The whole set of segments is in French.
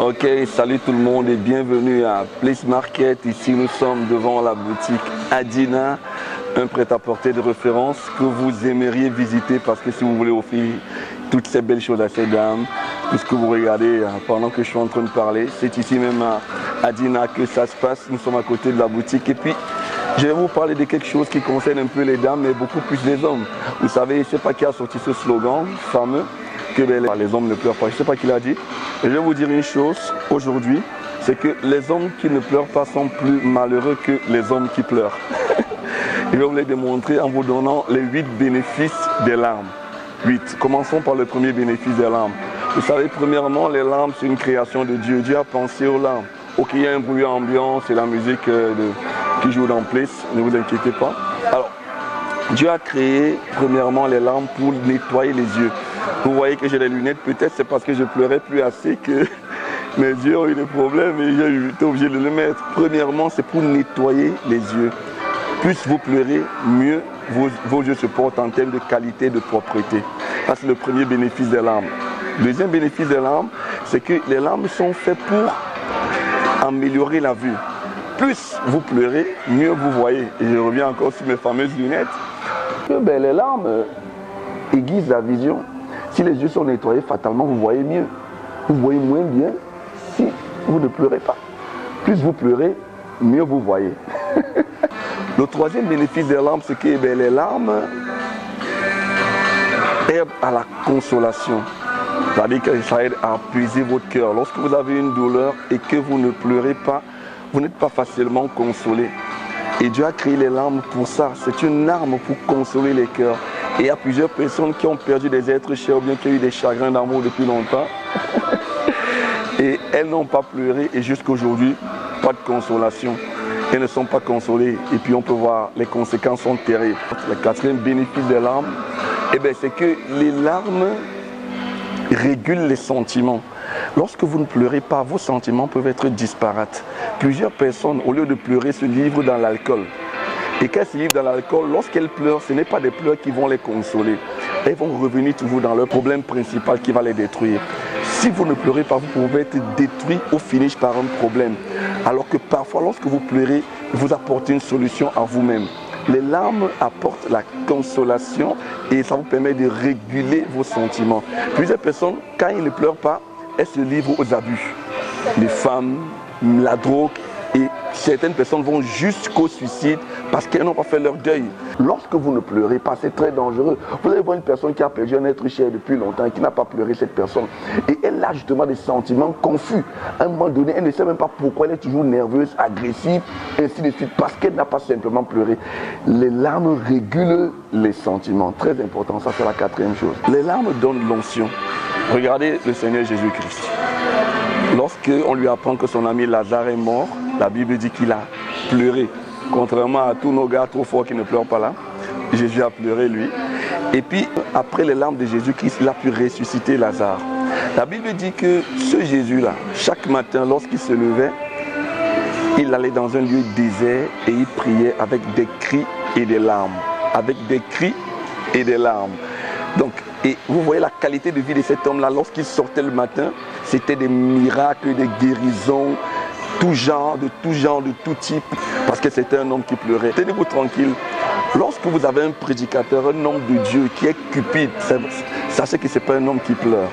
Ok, salut tout le monde et bienvenue à Place Market. Ici nous sommes devant la boutique Adina, un prêt-à-porter de référence que vous aimeriez visiter parce que si vous voulez offrir toutes ces belles choses à ces dames, tout ce que vous regardez pendant que je suis en train de parler, c'est ici même à Adina que ça se passe. Nous sommes à côté de la boutique et puis je vais vous parler de quelque chose qui concerne un peu les dames mais beaucoup plus les hommes. Vous savez, je ne sais pas qui a sorti ce slogan fameux que les hommes ne pleurent pas. Je ne sais pas qui l'a dit. Et je vais vous dire une chose aujourd'hui, c'est que les hommes qui ne pleurent pas sont plus malheureux que les hommes qui pleurent. Je vais vous les démontrer en vous donnant les 8 bénéfices des larmes. 8. Commençons par le premier bénéfice des larmes. Vous savez, premièrement, les larmes, c'est une création de Dieu. Dieu a pensé aux larmes. Ok, il y a un bruit ambiant, c'est la musique qui joue dans Place, ne vous inquiétez pas. Alors, Dieu a créé premièrement les larmes pour nettoyer les yeux. Vous voyez que j'ai les lunettes, peut-être c'est parce que je pleurais plus assez que mes yeux ont eu des problèmes et j'ai été obligé de les mettre. Premièrement, c'est pour nettoyer les yeux. Plus vous pleurez, mieux vos yeux se portent en termes de qualité, de propreté. Ça, c'est le premier bénéfice des larmes. Deuxième bénéfice des larmes, c'est que les larmes sont faites pour améliorer la vue. Plus vous pleurez, mieux vous voyez. Et je reviens encore sur mes fameuses lunettes. Les larmes aiguisent la vision. Si les yeux sont nettoyés, fatalement, vous voyez mieux. Vous voyez moins bien si vous ne pleurez pas. Plus vous pleurez, mieux vous voyez. Le troisième bénéfice des larmes, c'est que les larmes aident à la consolation. C'est-à-dire que ça aide à apaiser votre cœur. Lorsque vous avez une douleur et que vous ne pleurez pas, vous n'êtes pas facilement consolé. Et Dieu a créé les larmes pour ça. C'est une arme pour consoler les cœurs. Et il y a plusieurs personnes qui ont perdu des êtres chers ou bien qui ont eu des chagrins d'amour depuis longtemps. Et elles n'ont pas pleuré et jusqu'à aujourd'hui, pas de consolation. Elles ne sont pas consolées et puis on peut voir les conséquences sont terribles. Le quatrième bénéfice des larmes, c'est que les larmes régulent les sentiments. Lorsque vous ne pleurez pas, vos sentiments peuvent être disparates. Plusieurs personnes, au lieu de pleurer, se livrent dans l'alcool. Et quand elles se livrent dans l'alcool, lorsqu'elles pleurent, ce n'est pas des pleurs qui vont les consoler. Elles vont revenir toujours dans leur problème principal qui va les détruire. Si vous ne pleurez pas, vous pouvez être détruit au finish par un problème. Alors que parfois, lorsque vous pleurez, vous apportez une solution à vous-même. Les larmes apportent la consolation et ça vous permet de réguler vos sentiments. Plusieurs personnes, quand ils ne pleurent pas, elles se livrent aux abus. Les femmes, la drogue et certaines personnes vont jusqu'au suicide parce qu'elles n'ont pas fait leur deuil. Lorsque vous ne pleurez pas, c'est très dangereux. Vous allez voir une personne qui a perdu un être cher depuis longtemps et qui n'a pas pleuré cette personne. Et elle a justement des sentiments confus. À un moment donné, elle ne sait même pas pourquoi elle est toujours nerveuse, agressive, ainsi de suite, parce qu'elle n'a pas simplement pleuré. Les larmes régulent les sentiments. Très important, ça c'est la quatrième chose. Les larmes donnent l'onction. Regardez le Seigneur Jésus-Christ. Lorsqu'on lui apprend que son ami Lazare est mort, la Bible dit qu'il a pleuré. Contrairement à tous nos gars trop forts qui ne pleurent pas là, Jésus a pleuré lui. Et puis, après les larmes de Jésus-Christ, il a pu ressusciter Lazare. La Bible dit que ce Jésus-là, chaque matin, lorsqu'il se levait, il allait dans un lieu désert et il priait avec des cris et des larmes. Avec des cris et des larmes. Donc, et vous voyez la qualité de vie de cet homme-là, lorsqu'il sortait le matin, c'était des miracles, des guérisons, tout genre, de tout type, parce que c'était un homme qui pleurait. Tenez-vous tranquille, lorsque vous avez un prédicateur, un homme de Dieu qui est cupide, sachez que ce n'est pas un homme qui pleure.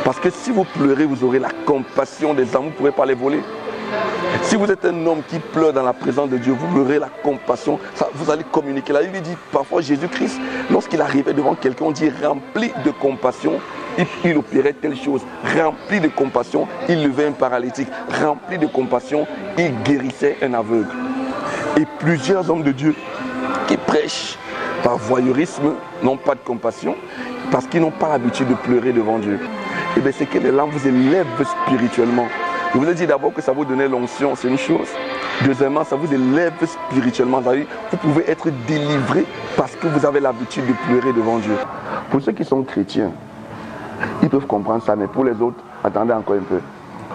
Parce que si vous pleurez, vous aurez la compassion des hommes, vous ne pourrez pas les voler. Si vous êtes un homme qui pleure dans la présence de Dieu, vous aurez la compassion, vous allez communiquer. La Bible dit parfois Jésus-Christ, lorsqu'il arrivait devant quelqu'un, on dit rempli de compassion, il opérait telle chose. Rempli de compassion, il levait un paralytique. Rempli de compassion, il guérissait un aveugle. Et plusieurs hommes de Dieu qui prêchent par voyeurisme n'ont pas de compassion parce qu'ils n'ont pas l'habitude de pleurer devant Dieu. Et bien c'est que les larmes vous élèvent spirituellement. Je vous ai dit d'abord que ça vous donnait l'onction, c'est une chose. Deuxièmement, ça vous élève spirituellement. Vous pouvez être délivré parce que vous avez l'habitude de pleurer devant Dieu. Pour ceux qui sont chrétiens, ils peuvent comprendre ça, mais pour les autres, attendez encore un peu.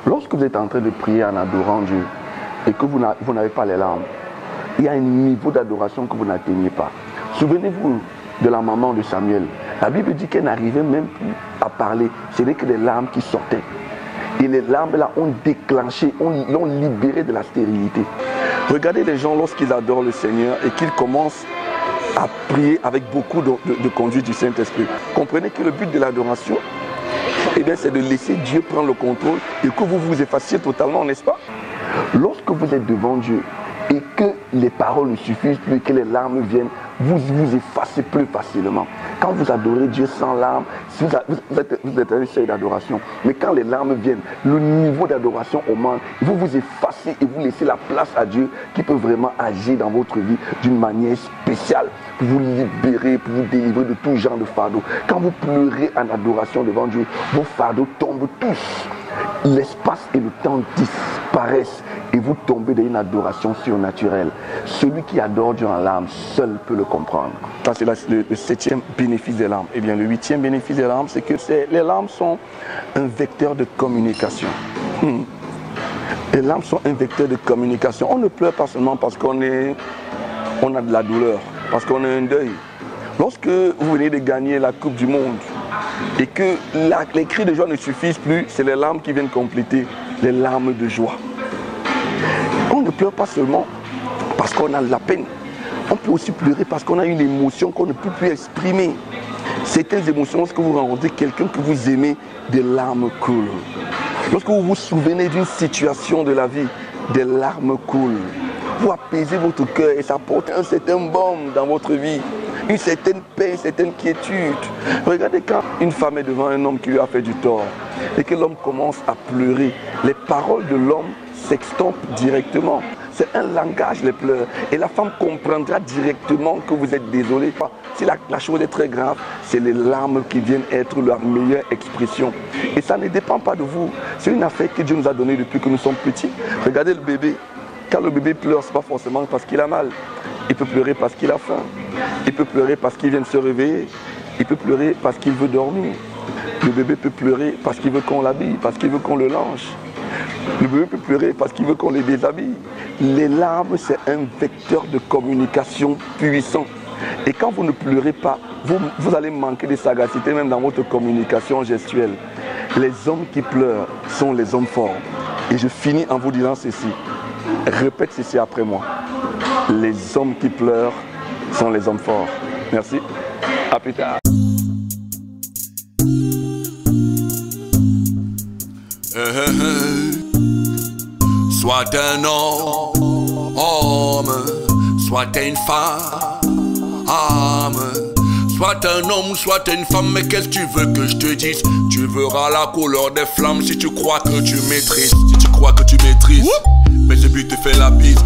Lorsque vous êtes en train de prier en adorant Dieu et que vous n'avez pas les larmes, il y a un niveau d'adoration que vous n'atteignez pas. Souvenez-vous de la maman de Samuel. La Bible dit qu'elle n'arrivait même plus à parler. Ce n'est que des larmes qui sortaient. Et les larmes là ont déclenché, l'ont libéré de la stérilité. Regardez les gens lorsqu'ils adorent le Seigneur et qu'ils commencent à prier avec beaucoup de conduite du Saint-Esprit. Comprenez que le but de l'adoration, eh bien, c'est de laisser Dieu prendre le contrôle et que vous vous effaciez totalement, n'est-ce pas? Lorsque vous êtes devant Dieu et que les paroles ne suffisent plus, que les larmes viennent, vous vous effacez plus facilement. Quand vous adorez Dieu sans larmes, vous êtes à un seuil d'adoration. Mais quand les larmes viennent, le niveau d'adoration augmente. Vous vous effacez et vous laissez la place à Dieu qui peut vraiment agir dans votre vie d'une manière spéciale pour vous libérer, pour vous délivrer de tout genre de fardeau. Quand vous pleurez en adoration devant Dieu, vos fardeaux tombent tous. L'espace et le temps disparaissent et vous tombez dans une adoration surnaturelle. Celui qui adore Dieu en larmes, seul peut le comprendre. Ça, c'est le 7e bénéfice des larmes. Eh bien, le 8e bénéfice des larmes, c'est que les larmes sont un vecteur de communication. Les larmes sont un vecteur de communication. On ne pleure pas seulement parce qu'on a de la douleur, parce qu'on a un deuil. Lorsque vous venez de gagner la Coupe du Monde et que les cris de joie ne suffisent plus, c'est les larmes qui viennent compléter les larmes de joie. On ne pleure pas seulement parce qu'on a de la peine. On peut aussi pleurer parce qu'on a une émotion qu'on ne peut plus exprimer. Certaines émotions, lorsque vous rencontrez quelqu'un que vous aimez, des larmes coulent. Lorsque vous vous souvenez d'une situation de la vie, des larmes coulent. Vous apaisez votre cœur et ça apporte un certain baume dans votre vie. Une certaine paix, une certaine quiétude. Regardez quand une femme est devant un homme qui lui a fait du tort et que l'homme commence à pleurer, les paroles de l'homme s'extompent directement. C'est un langage, les pleurs. Et la femme comprendra directement que vous êtes désolé. Si la chose est très grave, c'est les larmes qui viennent être la meilleure expression. Et ça ne dépend pas de vous. C'est une affaire que Dieu nous a donnée depuis que nous sommes petits. Regardez le bébé. Quand le bébé pleure, ce n'est pas forcément parce qu'il a mal. Il peut pleurer parce qu'il a faim. Il peut pleurer parce qu'il vient de se réveiller. Il peut pleurer parce qu'il veut dormir. Le bébé peut pleurer parce qu'il veut qu'on l'habille, parce qu'il veut qu'on le lance. Le bébé peut pleurer parce qu'il veut qu'on les déshabille. Les larmes, c'est un vecteur de communication puissant. Et quand vous ne pleurez pas, vous allez manquer de sagacité même dans votre communication gestuelle. Les hommes qui pleurent sont les hommes forts. Et je finis en vous disant ceci. Répète ceci après moi. Les hommes qui pleurent sont les hommes forts. Merci. À plus tard. Soit un homme, soit une femme, soit un homme, soit une femme, mais qu'est-ce que tu veux que je te dise? Tu verras la couleur des flammes si tu crois que tu maîtrises. Si tu crois que tu maîtrises, mais ce but te fait la bise.